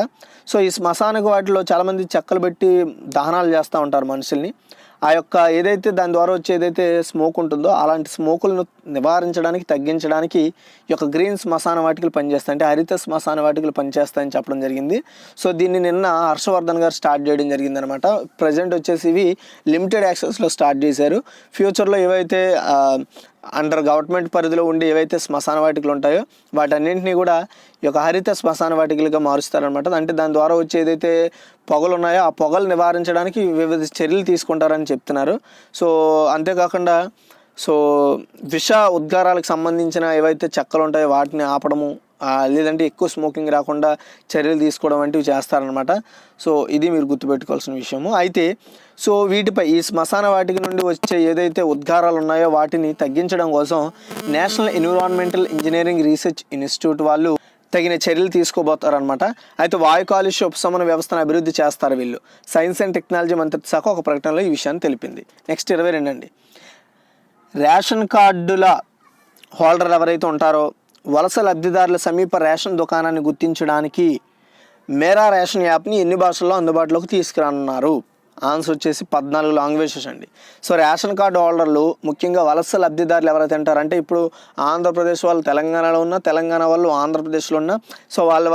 ఈ శ్మశాన వాటిలో చాలామంది చెక్కలు పెట్టి దహనాలు చేస్తూ ఉంటారు మనుషుల్ని. ఆ యొక్క ఏదైతే దాని ద్వారా వచ్చే ఏదైతే స్మోక్ ఉంటుందో అలాంటి స్మోకులను నివారించడానికి, తగ్గించడానికి ఈ యొక్క గ్రీన్ శ్మశాన వాటికలు పనిచేస్తాయి, అంటే హరిత శ్మశాన వాటికలు పనిచేస్తాయని చెప్పడం జరిగింది. దీన్ని నిన్న హర్షవర్ధన్ గారు స్టార్ట్ చేయడం జరిగిందనమాట. ప్రజెంట్ వచ్చేసి ఇవి లిమిటెడ్ యాక్సెస్లో స్టార్ట్ చేశారు. ఫ్యూచర్లో ఏవైతే అండర్ గవర్నమెంట్ పరిధిలో ఉండి ఏవైతే శ్మశాన వాటికలు ఉంటాయో వాటన్నింటినీ కూడా ఈ యొక్క హరిత శ్మశాన వాటికలుగా మారుస్తారనమాట. అంటే దాని ద్వారా వచ్చే ఏదైతే పొగలు ఉన్నాయో ఆ పొగలు నివారించడానికి వివిధ చర్యలు తీసుకుంటారని చెప్తున్నారు. అంతేకాకుండా విష ఉద్గారాలకు సంబంధించిన ఏవైతే చెక్కలు ఉంటాయో వాటిని ఆపడము, లేదంటే ఎక్కువ స్మోకింగ్ రాకుండా చర్యలు తీసుకోవడం వంటివి చేస్తారనమాట. ఇది మీరు గుర్తుపెట్టుకోవాల్సిన విషయము. అయితే వీటిపై ఈ శ్మశాన వాటిక నుండి వచ్చే ఏదైతే ఉద్గారాలు ఉన్నాయో వాటిని తగ్గించడం కోసం national environmental engineering research institute వాళ్ళు తగిన చర్యలు తీసుకోబోతారనమాట. అయితే వాయు కాలుష్య ఉపశమన వ్యవస్థను అభివృద్ధి చేస్తారు వీళ్ళు. సైన్స్ అండ్ టెక్నాలజీ మంత్రిత్వ శాఖ ఒక ప్రకటనలో ఈ విషయాన్ని తెలిపింది. నెక్స్ట్ 22 అండి, రేషన్ కార్డుల హోల్డర్ ఎవరైతే ఉంటారో వలస లబ్ధిదారుల సమీప రేషన్ దుకాణాన్ని గుర్తించడానికి మేరా రేషన్ యాప్ని ఎన్ని భాషల్లో అందుబాటులోకి తీసుకురానున్నారు? ఆన్సర్ వచ్చేసి 14 లాంగ్వేజెస్ అండి. రేషన్ కార్డు హోల్డర్లు ముఖ్యంగా వలస లబ్ధిదారులు ఎవరైతే ఉంటారంటే ఇప్పుడు ఆంధ్రప్రదేశ్ వాళ్ళు తెలంగాణలో ఉన్న, తెలంగాణ వాళ్ళు ఆంధ్రప్రదేశ్లో ఉన్న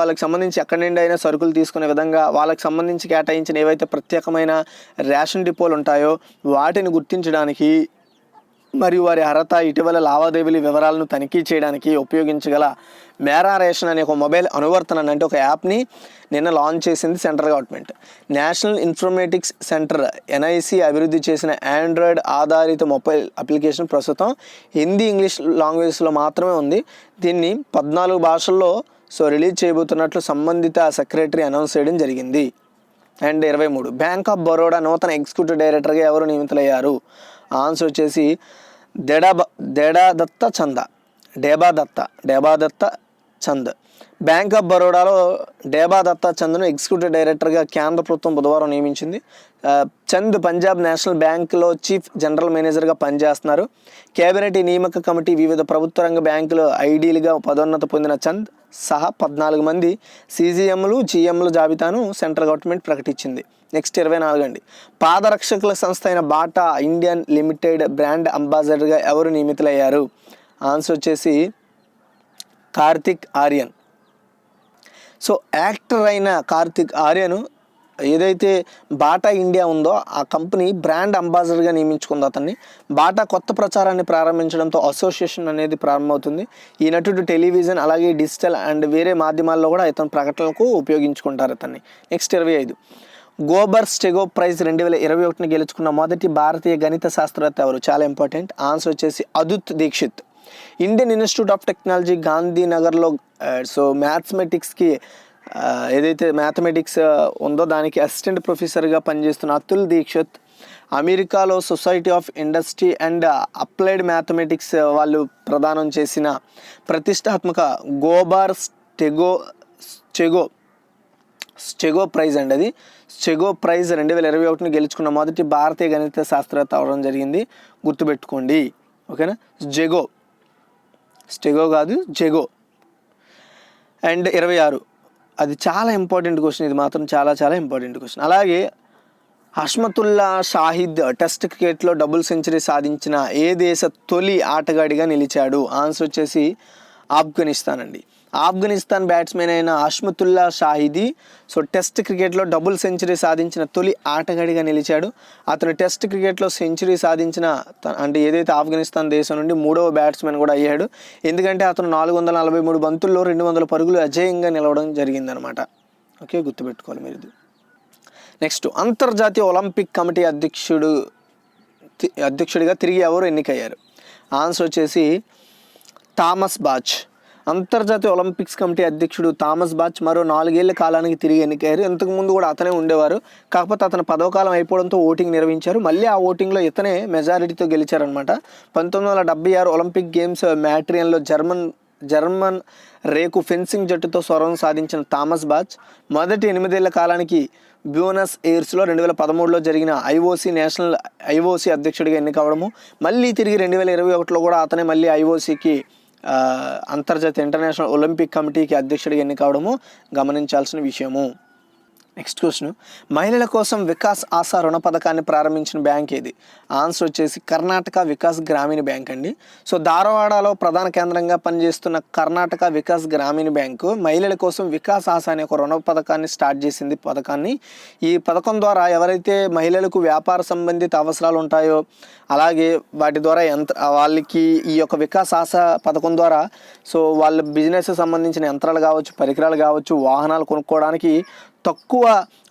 వాళ్ళకి సంబంధించి ఎక్కడి నుండి అయినా సరుకులు తీసుకునే విధంగా వాళ్ళకి సంబంధించి కేటాయించిన ఏవైతే ప్రత్యేకమైన రేషన్ డిపోలు ఉంటాయో వాటిని గుర్తించడానికి మరియు వారి అర్హత, ఇటీవల లావాదేవీల వివరాలను తనిఖీ చేయడానికి ఉపయోగించగల మేరా రేషన్ అనే ఒక మొబైల్ అనువర్తనం అంటే ఒక యాప్ని నిన్న లాంచ్ చేసింది central government. National informatics centre NIC అభివృద్ధి చేసిన ఆండ్రాయిడ్ ఆధారిత మొబైల్ అప్లికేషన్ ప్రస్తుతం హిందీ, ఇంగ్లీష్ లాంగ్వేజ్లో మాత్రమే ఉంది. దీన్ని 14 భాషల్లో రిలీజ్ చేయబోతున్నట్లు సంబంధిత సెక్రటరీ అనౌన్స్ చేయడం జరిగింది. అండ్ 23, బ్యాంక్ ఆఫ్ బరోడా నూతన ఎగ్జిక్యూటివ్ డైరెక్టర్గా ఎవరు నియమితులయ్యారు? ఆన్సర్ వచ్చేసి దేబాదత్త చంద్. బ్యాంక్ ఆఫ్ బరోడాలో దేబాదత్త చంద్ను ఎగ్జిక్యూటివ్ డైరెక్టర్గా కేంద్ర ప్రభుత్వం బుధవారం నియమించింది. చంద్ పంజాబ్ నేషనల్ బ్యాంకులో చీఫ్ జనరల్ మేనేజర్గా పనిచేస్తున్నారు. కేబినెట్ నియామక కమిటీ వివిధ ప్రభుత్వ రంగ బ్యాంకులో ఐడీలుగా పదోన్నతి పొందిన చంద్ సహా 14 మంది సీజీఎంలు జీఎంల జాబితాను సెంట్రల్ గవర్నమెంట్ ప్రకటించింది. నెక్స్ట్ 24 అండి. పాదరక్షకుల సంస్థ అయిన బాటా ఇండియన్ లిమిటెడ్ బ్రాండ్ అంబాసిడర్గా ఎవరు నియమితులయ్యారు? ఆన్సర్ వచ్చేసి కార్తిక్ ఆర్యన్. సో యాక్టర్ అయిన కార్తిక్ ఆర్యన్ ఏదైతే బాటా ఇండియా ఉందో ఆ కంపెనీ బ్రాండ్ అంబాసిడర్గా నియమించుకుంది అతన్ని. బాటా కొత్త ప్రచారాన్ని ప్రారంభించడంతో అసోసియేషన్ అనేది ప్రారంభమవుతుంది. ఈ నటుడు టెలివిజన్ అలాగే డిజిటల్ అండ్ వేరే మాధ్యమాల్లో కూడా ఇతని ప్రకటనలకు ఉపయోగించుకుంటారు అతన్ని. నెక్స్ట్ 25 గోబర్ స్టెగో ప్రైజ్ 2021ని గెలుచుకున్న మొదటి భారతీయ గణిత శాస్త్రవేత్త ఎవరు? చాలా ఇంపార్టెంట్. ఆన్సర్ వచ్చేసి Atul Dixit. Indian institute of technology గాంధీనగర్లో సో మ్యాథమెటిక్స్కి ఏదైతే మ్యాథమెటిక్స్ ఉందో దానికి అసిస్టెంట్ ప్రొఫెసర్గా పనిచేస్తున్న అతుల్ దీక్షిత్ అమెరికాలో society of industry and applied mathematics వాళ్ళు ప్రదానం చేసిన ప్రతిష్టాత్మక గోబర్ స్టెగో ప్రైజ్ అండి. అది స్టెగో ప్రైజ్ 2021ని గెలుచుకున్న మొదటి భారతీయ గణిత శాస్త్రవేత్త అవడం జరిగింది. గుర్తుపెట్టుకోండి, ఓకేనా. స్టెగో కాదు, జెగో. అండ్ 26 అది చాలా ఇంపార్టెంట్ క్వశ్చన్, ఇది మాత్రం చాలా చాలా ఇంపార్టెంట్ క్వశ్చన్. అలాగే హష్మతుల్లా షాహిద్ టెస్ట్ క్రికెట్లో డబుల్ సెంచరీ సాధించిన ఏ దేశ తొలి ఆటగాడిగా నిలిచాడు? ఆన్సర్ వచ్చేసి ఆఫ్ఘనిస్తాన్ అండి. ఆఫ్ఘనిస్తాన్ బ్యాట్స్మెన్ అయిన హష్మతుల్లా షాహిదీ సో టెస్ట్ క్రికెట్లో డబుల్ సెంచరీ సాధించిన తొలి ఆటగాడిగా నిలిచాడు. అతను టెస్ట్ క్రికెట్లో సెంచరీ సాధించిన అంటే ఏదైతే ఆఫ్ఘనిస్తాన్ దేశం నుండి 3వ బ్యాట్స్మెన్ కూడా అయ్యాడు. ఎందుకంటే అతను 443 బంతుల్లో 200 పరుగులు అజేయంగా నిలవడం జరిగిందనమాట. ఓకే, గుర్తుపెట్టుకోవాలి మీరు ఇది. నెక్స్ట్ అంతర్జాతీయ ఒలింపిక్ కమిటీ అధ్యక్షుడిగా తిరిగి ఎవరు ఎన్నికయ్యారు? ఆన్సర్ వచ్చేసి థామస్ బాచ్. అంతర్జాతీయ ఒలింపిక్స్ కమిటీ అధ్యక్షుడు థామస్ బాచ్ మరో 4 ఏళ్ల కాలానికి తిరిగి ఎన్నికయ్యారు. ఇంతకుముందు కూడా అతనే ఉండేవారు, కాకపోతే అతను 10వ కాలం అయిపోవడంతో ఓటింగ్ నిర్వహించారు. మళ్ళీ ఆ ఓటింగ్లో ఇతనే మెజారిటీతో గెలిచారనమాట. 1976 ఒలింపిక్ గేమ్స్ మ్యాట్రియన్లో జర్మన్ రేకు ఫెన్సింగ్ జట్టుతో స్వర్ణం సాధించిన థామస్ బాచ్ మొదటి 8 ఏళ్ల కాలానికి బ్యూనస్ ఎయిర్స్లో 2013లో జరిగిన ఐఓసీ అధ్యక్షుడిగా ఎన్నికవడము, మళ్ళీ తిరిగి 2021లో కూడా అతనే మళ్ళీ ఐఓసీకి అంతర్జాతీయ ఇంటర్నేషనల్ ఒలింపిక్ కమిటీకి అధ్యక్షుడిగా ఎన్నికవడము గమనించాల్సిన విషయము. నెక్స్ట్ క్వశ్చన్, మహిళల కోసం వికాస్ ఆశా రుణ పథకాన్ని ప్రారంభించిన బ్యాంక్ ఏది? ఆన్సర్ వచ్చేసి కర్ణాటక వికాస్ గ్రామీణ బ్యాంక్ అండి. సో ధారవాడలో ప్రధాన కేంద్రంగా పనిచేస్తున్న కర్ణాటక వికాస్ గ్రామీణ బ్యాంకు మహిళల కోసం వికాస్ ఆశా అనే ఒక రుణ పథకాన్ని స్టార్ట్ చేసింది. ఈ పథకం ద్వారా ఎవరైతే మహిళలకు వ్యాపార సంబంధిత అవసరాలు ఉంటాయో అలాగే వాటి ద్వారా వాళ్ళకి ఈ యొక్క వికాస్ ఆశా పథకం ద్వారా సో వాళ్ళ బిజినెస్ సంబంధించిన యంత్రాలు కావచ్చు, పరికరాలు కావచ్చు, వాహనాలు కొనుక్కోవడానికి తక్కువ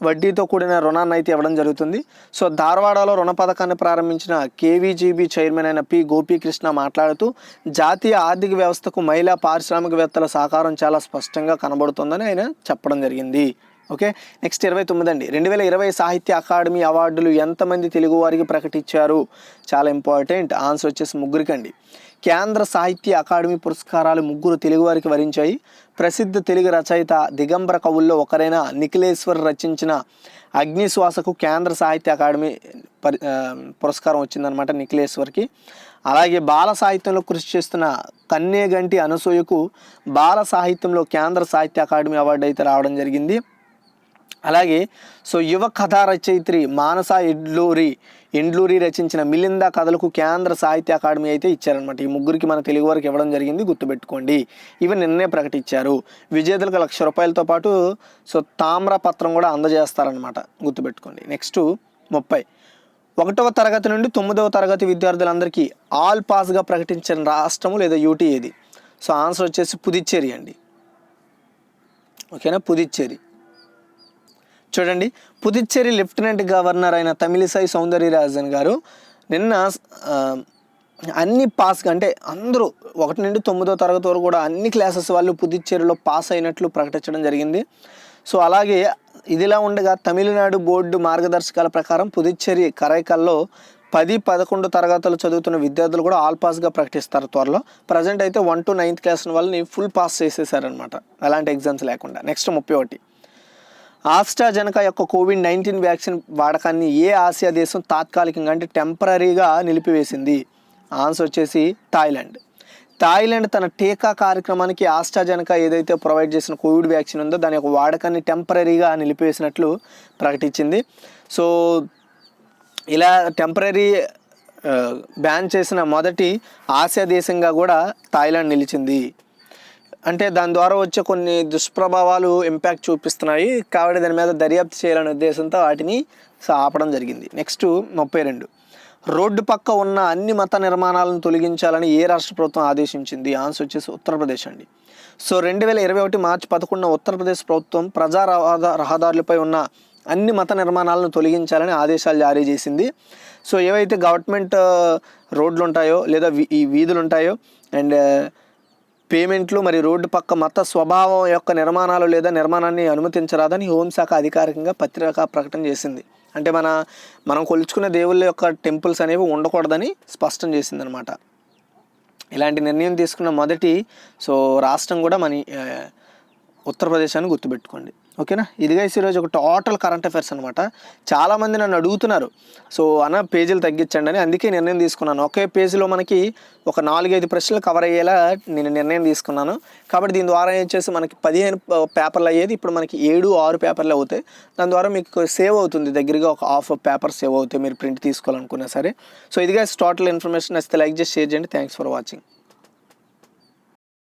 వడ్డీతో కూడిన రుణాన్ని అయితే ఇవ్వడం జరుగుతుంది. సో ధారవాడలో రుణ పథకాన్ని ప్రారంభించిన కేవీజీబీ చైర్మన్ అయిన పి గోపీకృష్ణ మాట్లాడుతూ జాతీయ ఆర్థిక వ్యవస్థకు మహిళా పారిశ్రామికవేత్తల సహకారం చాలా స్పష్టంగా కనబడుతుందని ఆయన చెప్పడం జరిగింది. ఓకే, నెక్స్ట్ 29 అండి. 2020 సాహిత్య అకాడమీ అవార్డులు ఎంతమంది తెలుగు వారికి ప్రకటించారు? చాలా ఇంపార్టెంట్. ఆన్సర్ వచ్చేసి 3 అండి. కేంద్ర సాహిత్య అకాడమీ పురస్కారాలు 3 తెలుగువారికి వరించాయి. ప్రసిద్ధ తెలుగు రచయిత దిగంబర కవుల్లో ఒకరైన నిఖిలేశ్వర్ రచించిన అగ్నిశ్వాసకు కేంద్ర సాహిత్య అకాడమీ పురస్కారం వచ్చిందనమాట నిఖిలేశ్వర్కి. అలాగే బాల సాహిత్యంలో కృషి చేస్తున్న కన్నేగంటి అనసూయకు బాల సాహిత్యంలో కేంద్ర సాహిత్య అకాడమీ అవార్డు అయితే రావడం జరిగింది. అలాగే సో యువ కథా రచయిత్రి మానస ఎండ్లూరి రచించిన మిలింద కథలకు కేంద్ర సాహిత్య అకాడమీ అయితే ఇచ్చారనమాట. ఈ 3కి మన తెలుగు వారికి ఇవ్వడం జరిగింది, గుర్తుపెట్టుకోండి. ఇవి నిన్నే ప్రకటించారు. విజేతలకు ₹1,00,000తో పాటు సో తామ్రపత్రం కూడా అందజేస్తారనమాట, గుర్తుపెట్టుకోండి. నెక్స్ట్ 30 1వ తరగతి నుండి 9వ తరగతి విద్యార్థులందరికీ ఆల్ పాస్గా ప్రకటించిన రాష్ట్రము లేదా యూటీ ఏది? సో ఆన్సర్ వచ్చేసి పుదుచ్చేరి అండి. ఓకేనా, పుదుచ్చేరి. చూడండి, పుదుచ్చేరి లెఫ్టినెంట్ గవర్నర్ అయిన తమిళిసై సౌందరరాజన్ గారు నిన్న అన్ని పాస్గా అంటే అందరూ 1 నుండి 9వ తరగతి వరకు కూడా అన్ని క్లాసెస్ వాళ్ళు పుదుచ్చేరిలో పాస్ అయినట్లు ప్రకటించడం జరిగింది. సో అలాగే ఇదిలా ఉండగా తమిళనాడు బోర్డు మార్గదర్శకాల ప్రకారం పుదుచ్చేరి కరైకల్లో 10-11 తరగతులు చదువుతున్న విద్యార్థులు కూడా ఆల్ పాస్గా ప్రకటిస్తారు త్వరలో. ప్రజెంట్ అయితే 1 to 9th క్లాస్ వాళ్ళని ఫుల్ పాస్ చేసేసారనమాట, ఎలాంటి ఎగ్జామ్స్ లేకుండా. నెక్స్ట్ 31 ఆస్ట్రాజెనకా యొక్క COVID-19 వ్యాక్సిన్ వాడకాన్ని ఏ ఆసియా దేశం తాత్కాలికంగా అంటే టెంపరీగా నిలిపివేసింది? ఆన్సర్ వచ్చేసి థాయిలాండ్. థాయిలాండ్ తన టీకా కార్యక్రమానికి ఆస్ట్రాజెనకా ఏదైతే ప్రొవైడ్ చేసిన కోవిడ్ వ్యాక్సిన్ ఉందో దాని యొక్క వాడకాన్ని టెంపరీగా నిలిపివేసినట్లు ప్రకటించింది. సో ఇలా టెంపరీ బ్యాన్ చేసిన మొదటి ఆసియా దేశంగా కూడా థాయిలాండ్ నిలిచింది. అంటే దాని ద్వారా వచ్చే కొన్ని దుష్ప్రభావాలు ఇంపాక్ట్ చూపిస్తున్నాయి కాబట్టి దాని మీద దర్యాప్తు చేయాలనే ఉద్దేశంతో వాటిని ఆపడం జరిగింది. నెక్స్ట్ 32, రోడ్డు పక్క ఉన్న అన్ని మత నిర్మాణాలను తొలగించాలని ఏ రాష్ట్ర ప్రభుత్వం ఆదేశించింది? ఆన్సర్ వచ్చేసి ఉత్తరప్రదేశ్ అండి. సో 2021 మార్చి 11 ఉత్తరప్రదేశ్ ప్రభుత్వం ప్రజా రహదారులపై ఉన్న అన్ని మత నిర్మాణాలను తొలగించాలని ఆదేశాలు జారీ చేసింది. సో ఏవైతే గవర్నమెంట్ రోడ్లు ఉంటాయో లేదా ఈ వీధులు ఉంటాయో అండ్ పేమెంట్లు మరియు రోడ్డు పక్క మత స్వభావం యొక్క నిర్మాణాలు లేదా నిర్మాణాన్ని అనుమతించరాదని హోంశాఖ అధికారికంగా పత్రికా ప్రకటన చేసింది. అంటే మనం కొలుచుకునే దేవుళ్ళ యొక్క టెంపుల్స్ అనేవి ఉండకూడదని స్పష్టం చేసింది అనమాట. ఇలాంటి నిర్ణయం తీసుకున్న మొదటి రాష్ట్రం కూడా మన ఉత్తరప్రదేశ్ అని గుర్తుపెట్టుకోండి. ఓకేనా? ఇదిగా ఈరోజు ఒక టోటల్ కరెంట్ అఫైర్స్ అనమాట. చాలామంది నన్ను అడుగుతున్నారు పేజీలు తగ్గించండి అని, అందుకే నిర్ణయం తీసుకున్నాను. ఒకే పేజీలో మనకి ఒక 4-5 ప్రశ్నలు కవర్ అయ్యేలా నేను నిర్ణయం తీసుకున్నాను. కాబట్టి దీని ద్వారా ఏం చేసి మనకి 15 పేపర్లు అయ్యేది ఇప్పుడు మనకి 7-6 పేపర్లు అవుతాయి. దాని ద్వారా మీకు సేవ్ అవుతుంది, దగ్గరగా ఒక హాఫ్ పేపర్ సేవ్ అవుతాయి మీరు ప్రింట్ తీసుకోవాలనుకున్నా సరే. సో ఇదిగా టోటల్ ఇన్ఫర్మేషన్ వస్తే లైక్ చేసి షేర్ చేయండి. Thanks for watching.